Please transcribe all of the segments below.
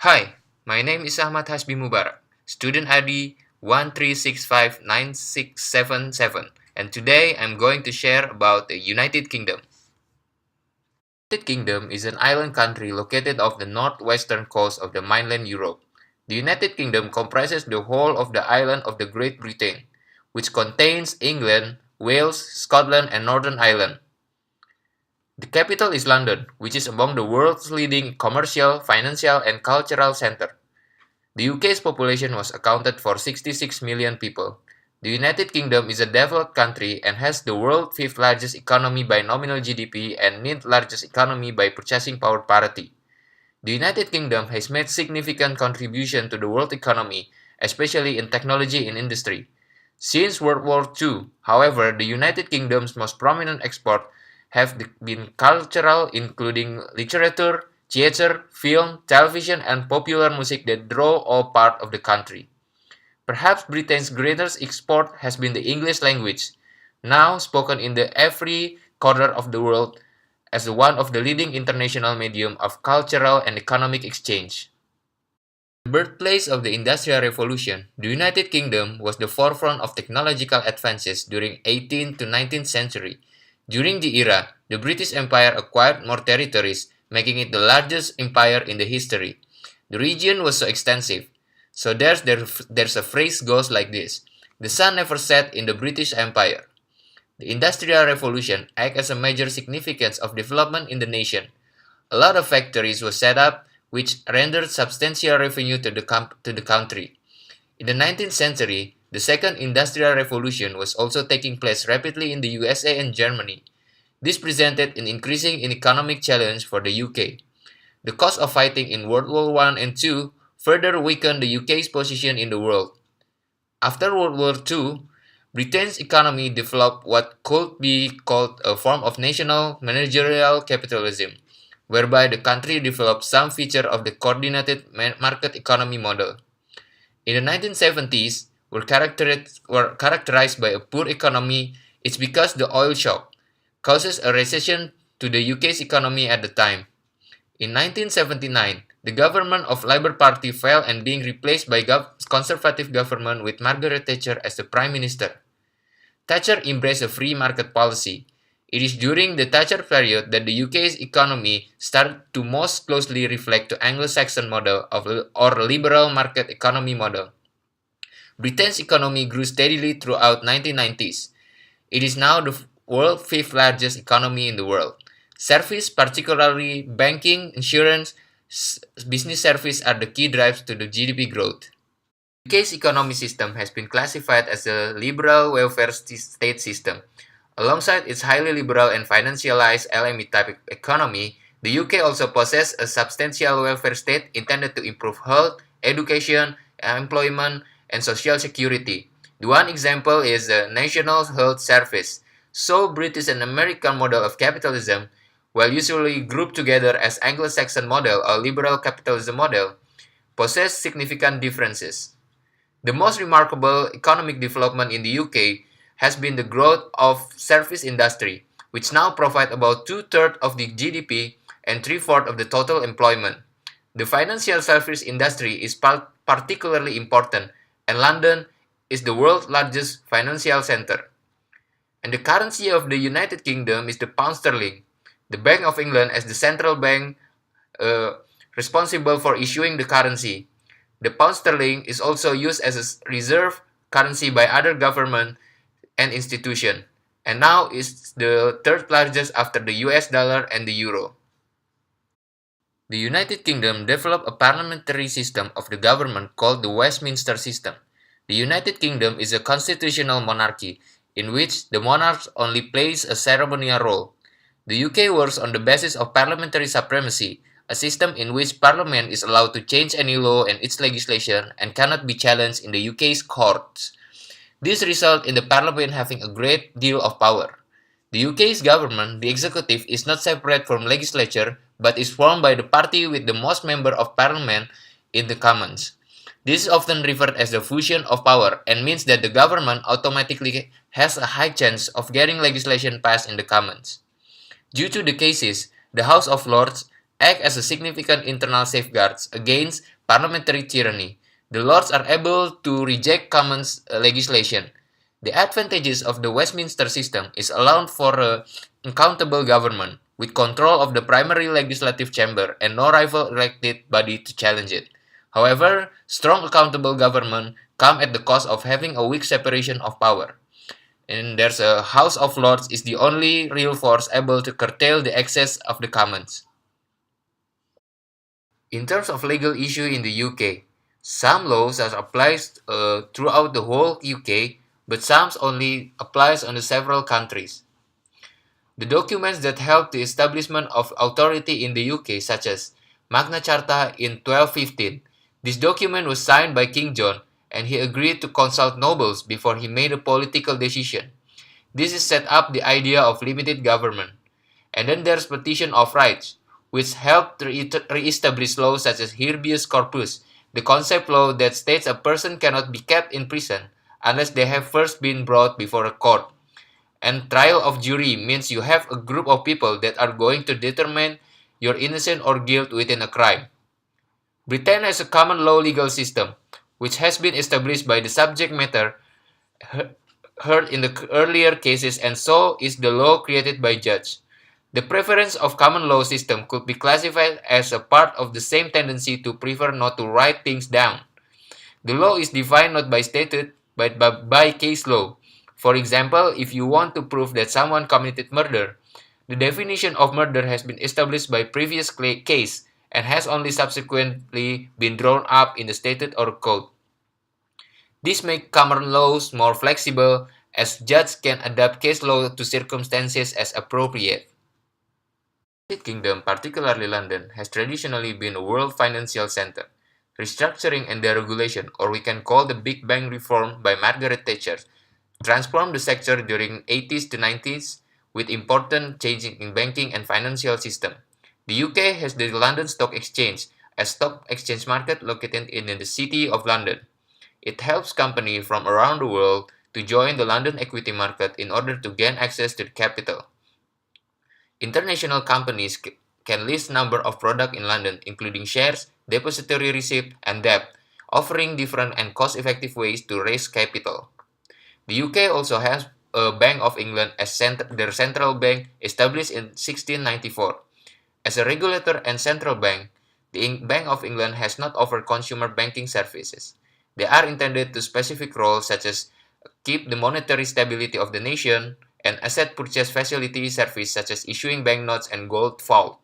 Hi, my name is Ahmad Hasbi Mubarak, student ID 1365967, and today I'm going to share about the United Kingdom. The United Kingdom is an island country located off the northwestern coast of the mainland Europe. The United Kingdom comprises the whole of the island of the Great Britain, which contains England, Wales, Scotland, and Northern Ireland. The capital is London, which is among the world's leading commercial, financial, and cultural center. The UK's population was accounted for 66 million people. The United Kingdom is a developed country and has the world's fifth largest economy by nominal GDP and ninth largest economy by purchasing power parity. The United Kingdom has made significant contribution to the world economy, especially in technology and industry. Since World War II, however, the United Kingdom's most prominent export have been cultural, including literature, theater, film, television, and popular music that draw all part of the country. Perhaps Britain's greatest export has been the English language, now spoken in every corner of the world as one of the leading international medium of cultural and economic exchange. The birthplace of the Industrial Revolution, the United Kingdom was the forefront of technological advances during 18th to 19th century. During the era, the British Empire acquired more territories, making it the largest empire in the history. The region was so extensive. So there's a phrase goes like this: the sun never set in the British Empire. The Industrial Revolution acted as a major significance of development in the nation. A lot of factories were set up, which rendered substantial revenue to the country. In the 19th century, the Second Industrial Revolution was also taking place rapidly in the USA and Germany. This presented an increasing economic challenge for the UK. The cost of fighting in World War I and II further weakened the UK's position in the world. After World War II, Britain's economy developed what could be called a form of national managerial capitalism, whereby the country developed some feature of the coordinated market economy model. In the 1970s, were characterized by a poor economy. It's because the oil shock causes a recession to the UK's economy at the time. In 1979, the government of Labour Party fell and being replaced by Conservative government with Margaret Thatcher as the Prime Minister. Thatcher embraced a free market policy. It is during the Thatcher period that the UK's economy started to most closely reflect the Anglo-Saxon model or liberal market economy model. Britain's economy grew steadily throughout 1990s. It is now the world's fifth largest economy in the world. Service, particularly banking, insurance, business service are the key drivers to the GDP growth. The UK's economic system has been classified as a liberal welfare state system. Alongside its highly liberal and financialized LME type economy, the UK also possesses a substantial welfare state intended to improve health, education, employment, and social security. The one example is the National Health Service. So British and American model of capitalism, while usually grouped together as Anglo-Saxon model or liberal capitalism model, possess significant differences. The most remarkable economic development in the UK has been the growth of service industry, which now provide about 2/3 of the GDP and 3/4 of the total employment. The financial service industry is particularly important, and London is the world's largest financial center. And the currency of the United Kingdom is the pound sterling. The Bank of England as the central bank responsible for issuing the currency. The pound sterling is also used as a reserve currency by other government and institution, and now is the third largest after the US dollar and the euro. The United Kingdom developed a parliamentary system of the government called the Westminster system. The United Kingdom is a constitutional monarchy in which the monarch only plays a ceremonial role. The UK works on the basis of parliamentary supremacy, a system in which Parliament is allowed to change any law and its legislation and cannot be challenged in the UK's courts. This results in the Parliament having a great deal of power. The UK's government, the executive, is not separate from legislature but is formed by the party with the most members of Parliament in the Commons. This is often referred as the fusion of power and means that the government automatically has a high chance of getting legislation passed in the Commons. Due to the cases, the House of Lords act as a significant internal safeguards against parliamentary tyranny. The Lords are able to reject Commons legislation. The advantages of the Westminster system is allowed for accountable government, with control of the primary legislative chamber and no rival elected body to challenge it. However, strong accountable government come at the cost of having a weak separation of power. And there's a House of Lords is the only real force able to curtail the excess of the Commons. In terms of legal issue in the UK, some laws are applied throughout the whole UK, but some only applies on the several countries. The documents that helped the establishment of authority in the UK, such as Magna Carta in 1215, this document was signed by King John, and he agreed to consult nobles before he made a political decision. This is set up the idea of limited government. And then there's Petition of Rights, which helped re-establish laws such as habeas corpus, the concept law that states a person cannot be kept in prison unless they have first been brought before a court. And trial of jury means you have a group of people that are going to determine your innocence or guilt within a crime. Britain has a common law legal system, which has been established by the subject matter heard in the earlier cases, and so is the law created by judge. The preference of common law system could be classified as a part of the same tendency to prefer not to write things down. The law is defined not by statute, but by case law. For example, if you want to prove that someone committed murder, the definition of murder has been established by previous case and has only subsequently been drawn up in the statute or code. This makes common laws more flexible, as judges can adapt case law to circumstances as appropriate. The United Kingdom, particularly London, has traditionally been a world financial center. Restructuring and deregulation, or we can call the Big Bang Reform by Margaret Thatcher, transformed the sector during 80s to 90s with important changes in banking and financial system. The UK has the London Stock Exchange, a stock exchange market located in the city of London. It helps companies from around the world to join the London equity market in order to gain access to the capital. International companies can list a number of products in London, including shares, depository receipt, and debt, offering different and cost-effective ways to raise capital. The UK also has a Bank of England as their central bank, established in 1694. As a regulator and central bank, the Bank of England has not offered consumer banking services. They are intended to specific roles such as keep the monetary stability of the nation and asset purchase facility service such as issuing banknotes and gold vault.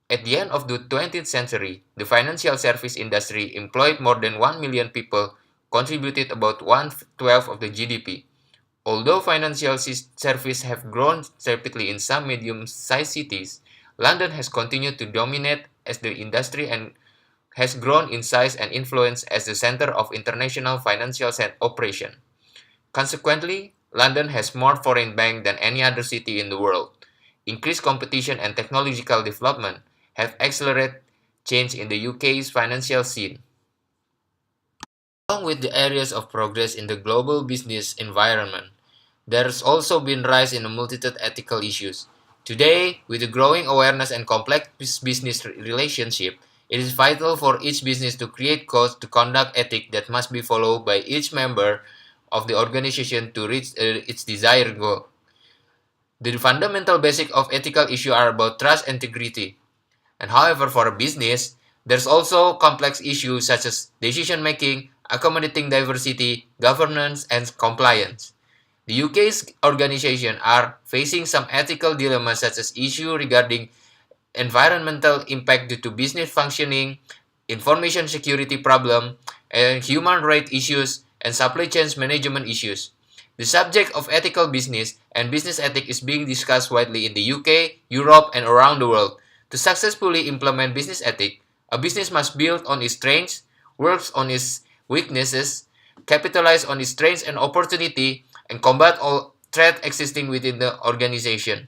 At the end of the 20th century, the financial service industry employed more than 1 million people, contributed about 1/12 of the GDP. Although financial services have grown rapidly in some medium-sized cities, London has continued to dominate as the industry and has grown in size and influence as the center of international financial operation. Consequently, London has more foreign banks than any other city in the world. Increased competition and technological development have accelerated change in the UK's financial scene. Along with the areas of progress in the global business environment, there has also been rise in a multitude ethical issues. Today, with the growing awareness and complex business relationship, it is vital for each business to create codes to conduct ethics that must be followed by each member of the organization to reach its desired goal. The fundamental basic of ethical issues are about trust and integrity. And however, for a business, there's also complex issues such as decision making, accommodating diversity, governance, and compliance. The UK's organizations are facing some ethical dilemmas such as issues regarding environmental impact due to business functioning, information security problem, and human rights issues and supply chain management issues. The subject of ethical business and business ethics is being discussed widely in the UK, Europe, and around the world. To successfully implement business ethics, a business must build on its strengths, works on its weaknesses, capitalize on its strengths and opportunity, and combat all threats existing within the organization.